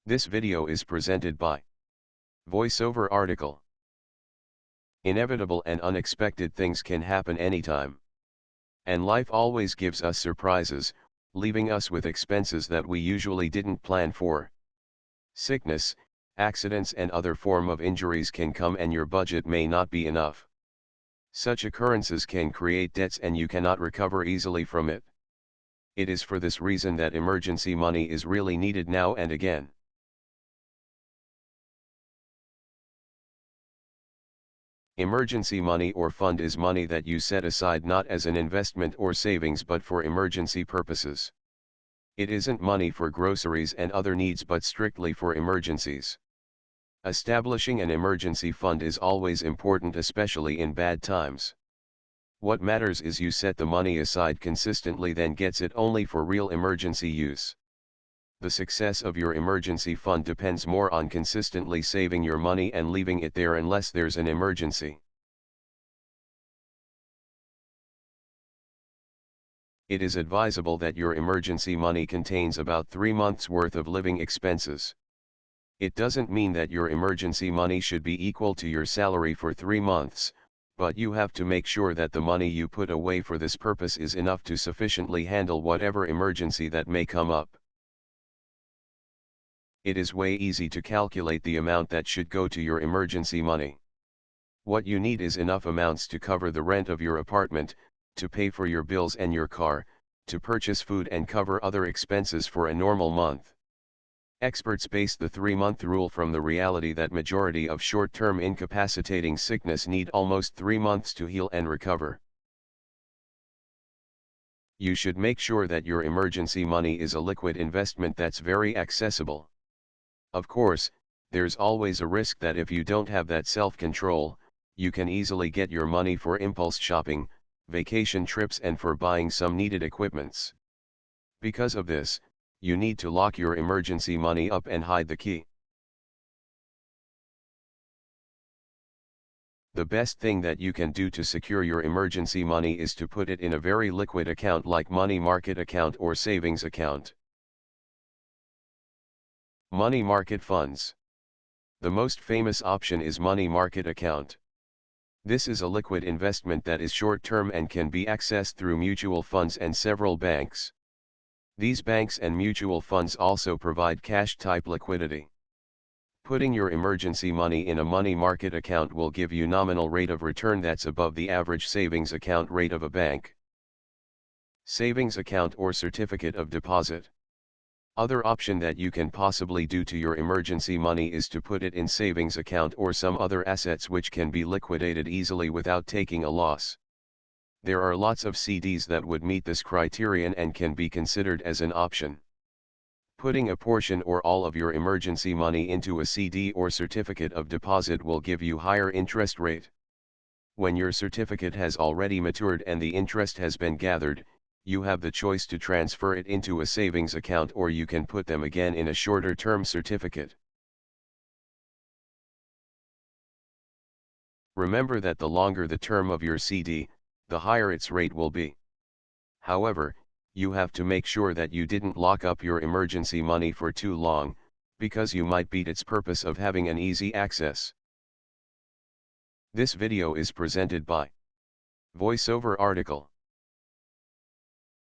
This video is presented by VoiceOver Article. Inevitable and unexpected things can happen anytime. And life always gives us surprises, leaving us with expenses that we usually didn't plan for. Sickness, accidents and other form of injuries can come and your budget may not be enough. Such occurrences can create debts and you cannot recover easily from it. It is for this reason that emergency money is really needed now and again. Emergency money or fund is money that you set aside not as an investment or savings but for emergency purposes. It isn't money for groceries and other needs but strictly for emergencies. Establishing an emergency fund is always important, especially in bad times. What matters is you set the money aside consistently, then gets it only for real emergency use. The success of your emergency fund depends more on consistently saving your money and leaving it there unless there's an emergency. It is advisable that your emergency money contains about 3 months' worth of living expenses. It doesn't mean that your emergency money should be equal to your salary for 3 months, but you have to make sure that the money you put away for this purpose is enough to sufficiently handle whatever emergency that may come up. It is way easy to calculate the amount that should go to your emergency money. What you need is enough amounts to cover the rent of your apartment, to pay for your bills and your car, to purchase food and cover other expenses for a normal month. Experts base the 3-month rule from the reality that majority of short-term incapacitating sickness need almost 3 months to heal and recover. You should make sure that your emergency money is a liquid investment that's very accessible. Of course, there's always a risk that if you don't have that self-control, you can easily get your money for impulse shopping, vacation trips and for buying some needed equipments. Because of this, you need to lock your emergency money up and hide the key. The best thing that you can do to secure your emergency money is to put it in a very liquid account like money market account or savings account. Money market funds. The most famous option is money market account. This is a liquid investment that is short-term and can be accessed through mutual funds and several banks. These banks and mutual funds also provide cash-type liquidity. Putting your emergency money in a money market account will give you nominal rate of return that's above the average savings account rate of a bank. Savings account or certificate of deposit. Other option that you can possibly do to your emergency money is to put it in savings account or some other assets which can be liquidated easily without taking a loss. There are lots of CDs that would meet this criterion and can be considered as an option. Putting a portion or all of your emergency money into a CD or certificate of deposit will give you higher interest rate. When your certificate has already matured and the interest has been gathered, you have the choice to transfer it into a savings account or you can put them again in a shorter term certificate. Remember that the longer the term of your CD, the higher its rate will be. However, you have to make sure that you didn't lock up your emergency money for too long, because you might beat its purpose of having an easy access. This video is presented by VoiceOver Article.